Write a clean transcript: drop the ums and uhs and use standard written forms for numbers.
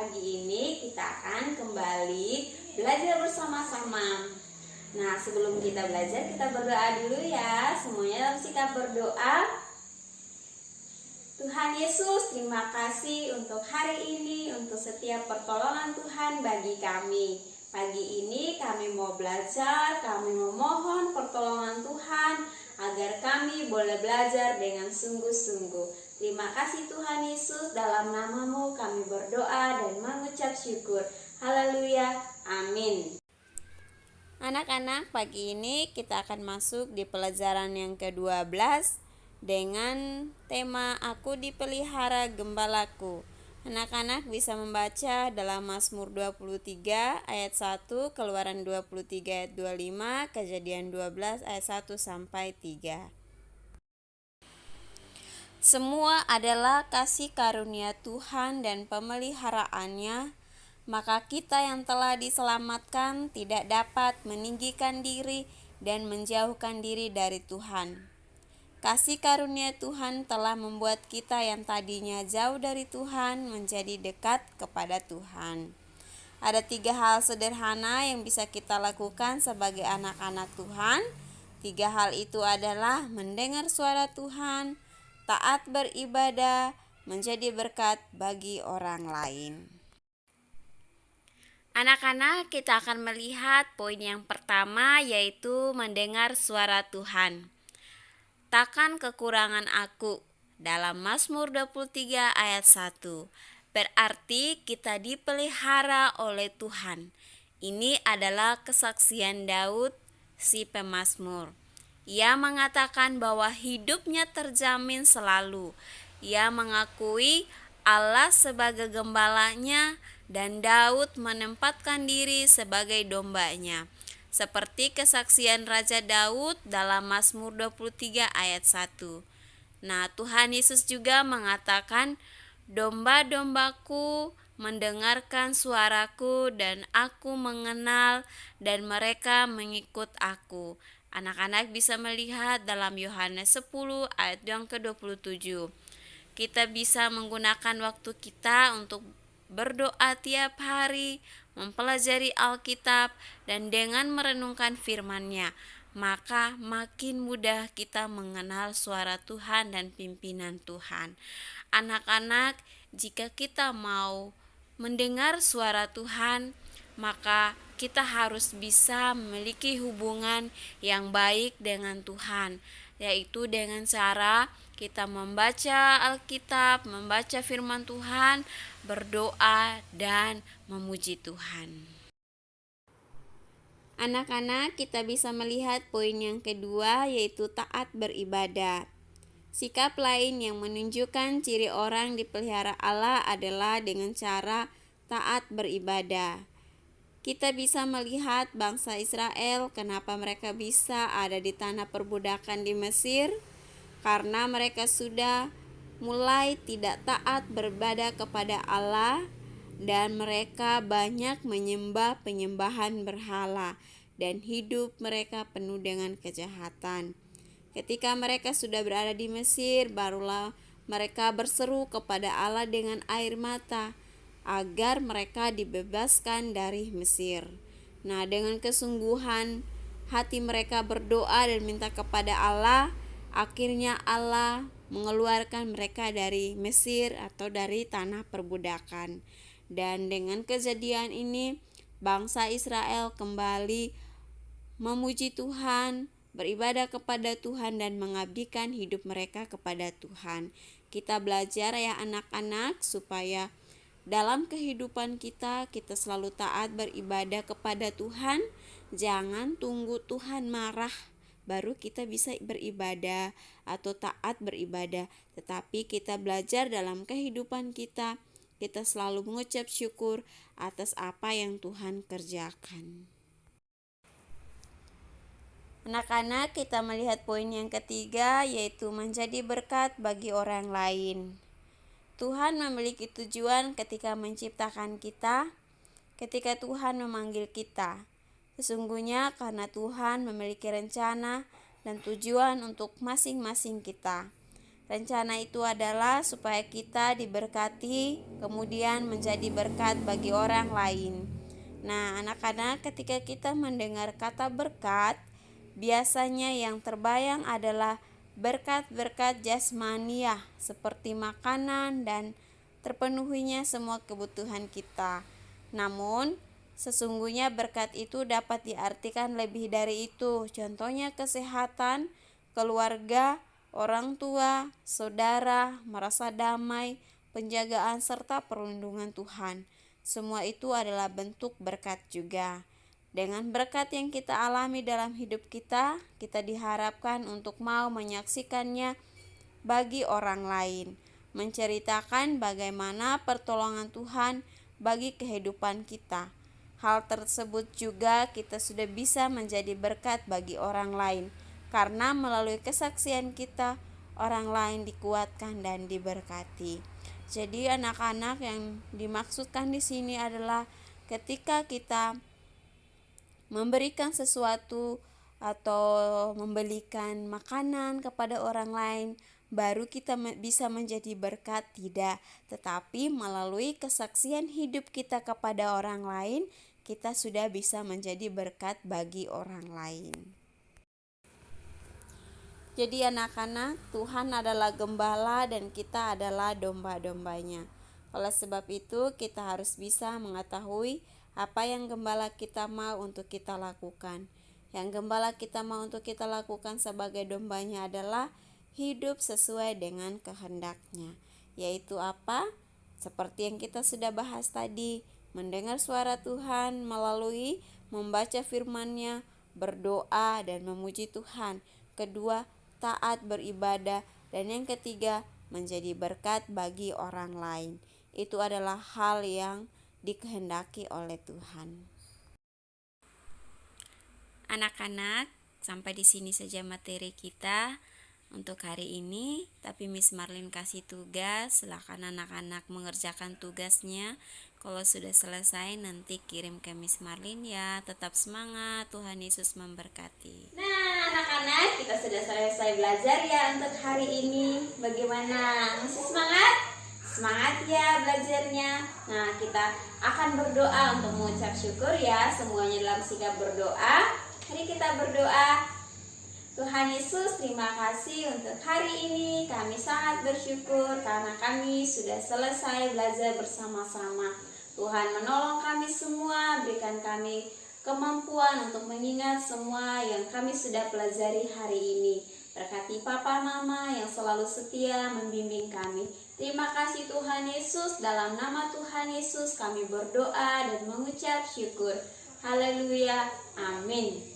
pagi ini kita akan kembali belajar bersama-sama. Nah, sebelum kita belajar, kita berdoa dulu ya. Semuanya dalam sikap berdoa. Tuhan Yesus, terima kasih untuk hari ini, untuk setiap pertolongan Tuhan bagi kami. Pagi ini kami mau belajar, kami memohon pertolongan Tuhan agar kami boleh belajar dengan sungguh-sungguh. Terima kasih Tuhan Yesus, dalam nama-Mu kami berdoa dan mengucap syukur. Haleluya, amin. Anak-anak, pagi ini kita akan masuk di pelajaran yang ke-12 dengan tema Aku Dipelihara Gembalaku. Anak-anak bisa membaca dalam Mazmur 23 ayat 1, Keluaran 23 ayat 25, Kejadian 12 ayat 1 sampai 3. Semua adalah kasih karunia Tuhan dan pemeliharaannya, maka kita yang telah diselamatkan tidak dapat meninggikan diri dan menjauhkan diri dari Tuhan. Kasih karunia Tuhan telah membuat kita yang tadinya jauh dari Tuhan menjadi dekat kepada Tuhan. Ada 3 hal sederhana yang bisa kita lakukan sebagai anak-anak Tuhan. 3 hal itu adalah mendengar suara Tuhan, taat beribadah, menjadi berkat bagi orang lain. Anak-anak, kita akan melihat poin yang pertama, yaitu mendengar suara Tuhan. Takkan kekurangan aku, dalam Mazmur 23 ayat 1. Berarti kita dipelihara oleh Tuhan. Ini adalah kesaksian Daud, si pemazmur. Ia mengatakan bahwa hidupnya terjamin selalu. Ia mengakui Allah sebagai gembalanya dan Daud menempatkan diri sebagai dombanya. Seperti kesaksian Raja Daud dalam Mazmur 23 ayat 1. Nah, Tuhan Yesus juga mengatakan, domba-dombaku mendengarkan suaraku dan aku mengenal dan mereka mengikut aku. Anak-anak bisa melihat dalam Yohanes 10 ayat yang ke-27. Kita bisa menggunakan waktu kita untuk berdoa tiap hari, mempelajari Alkitab, dan dengan merenungkan firman-Nya, maka makin mudah kita mengenal suara Tuhan dan pimpinan Tuhan. Anak-anak, jika kita mau mendengar suara Tuhan, maka kita harus bisa memiliki hubungan yang baik dengan Tuhan, yaitu dengan cara kita membaca Alkitab, membaca firman Tuhan, berdoa, dan memuji Tuhan. Anak-anak, kita bisa melihat poin yang kedua, yaitu taat beribadah. Sikap lain yang menunjukkan ciri orang dipelihara Allah adalah dengan cara taat beribadah. Kita bisa melihat bangsa Israel, kenapa mereka bisa ada di tanah perbudakan di Mesir, karena mereka sudah mulai tidak taat beribadah kepada Allah dan mereka banyak menyembah penyembahan berhala dan hidup mereka penuh dengan kejahatan. Ketika mereka sudah berada di Mesir, barulah mereka berseru kepada Allah dengan air mata agar mereka dibebaskan dari Mesir. Nah, dengan kesungguhan hati mereka berdoa dan minta kepada Allah, akhirnya Allah mengeluarkan mereka dari Mesir atau dari tanah perbudakan. Dan dengan kejadian ini, bangsa Israel kembali memuji Tuhan, beribadah kepada Tuhan, dan mengabdikan hidup mereka kepada Tuhan. Kita belajar ya anak-anak, supaya dalam kehidupan kita selalu taat beribadah kepada Tuhan. Jangan tunggu Tuhan marah baru kita bisa beribadah atau taat beribadah, tetapi kita belajar dalam kehidupan kita selalu mengucap syukur atas apa yang Tuhan kerjakan. Anak-anak, kita melihat poin yang ketiga, yaitu menjadi berkat bagi orang lain. Tuhan memiliki tujuan ketika menciptakan kita, ketika Tuhan memanggil kita. Sesungguhnya karena Tuhan memiliki rencana dan tujuan untuk masing-masing kita. Rencana itu adalah supaya kita diberkati, kemudian menjadi berkat bagi orang lain. Nah, anak-anak, ketika kita mendengar kata berkat, biasanya yang terbayang adalah berkat-berkat jasmaniah seperti makanan dan terpenuhinya semua kebutuhan kita. Namun, sesungguhnya berkat itu dapat diartikan lebih dari itu. Contohnya kesehatan, keluarga, orang tua, saudara, merasa damai, penjagaan serta perlindungan Tuhan. Semua itu adalah bentuk berkat juga. Dengan berkat yang kita alami dalam hidup kita, kita diharapkan untuk mau menyaksikannya bagi orang lain, menceritakan bagaimana pertolongan Tuhan bagi kehidupan kita. Hal tersebut juga kita sudah bisa menjadi berkat bagi orang lain, karena melalui kesaksian kita, orang lain dikuatkan dan diberkati. Jadi anak-anak, yang dimaksudkan di sini adalah ketika kita memberikan sesuatu atau membelikan makanan kepada orang lain, baru kita bisa menjadi berkat, tidak, tetapi melalui kesaksian hidup kita kepada orang lain, kita sudah bisa menjadi berkat bagi orang lain. Jadi anak-anak, Tuhan adalah gembala dan kita adalah domba-dombanya. Oleh sebab itu, kita harus bisa mengetahui apa yang gembala kita mau untuk kita lakukan. Yang gembala kita mau untuk kita lakukan sebagai dombanya adalah hidup sesuai dengan kehendaknya. Yaitu apa? Seperti yang kita sudah bahas tadi, mendengar suara Tuhan melalui membaca firman-Nya, berdoa dan memuji Tuhan. Kedua, taat beribadah, dan yang ketiga, menjadi berkat bagi orang lain. Itu adalah hal yang dikehendaki oleh Tuhan. Anak-anak, sampai di sini saja materi kita untuk hari ini. Tapi Miss Marlin kasih tugas, silakan anak-anak mengerjakan tugasnya. Kalau sudah selesai nanti kirim ke Miss Marlin ya. Tetap semangat, Tuhan Yesus memberkati. Nah anak-anak, kita sudah selesai belajar ya untuk hari ini. Bagaimana? Masih semangat? Semangat ya belajarnya. Nah, kita akan berdoa untuk mengucap syukur ya. Semuanya dalam sikap berdoa. Mari kita berdoa. Tuhan Yesus, terima kasih untuk hari ini. Kami sangat bersyukur karena kami sudah selesai belajar bersama-sama. Tuhan menolong kami semua, berikan kami kemampuan untuk mengingat semua yang kami sudah pelajari hari ini. Berkati Papa Mama yang selalu setia membimbing kami. Terima kasih Tuhan Yesus, dalam nama Tuhan Yesus kami berdoa dan mengucap syukur. Haleluya, amin.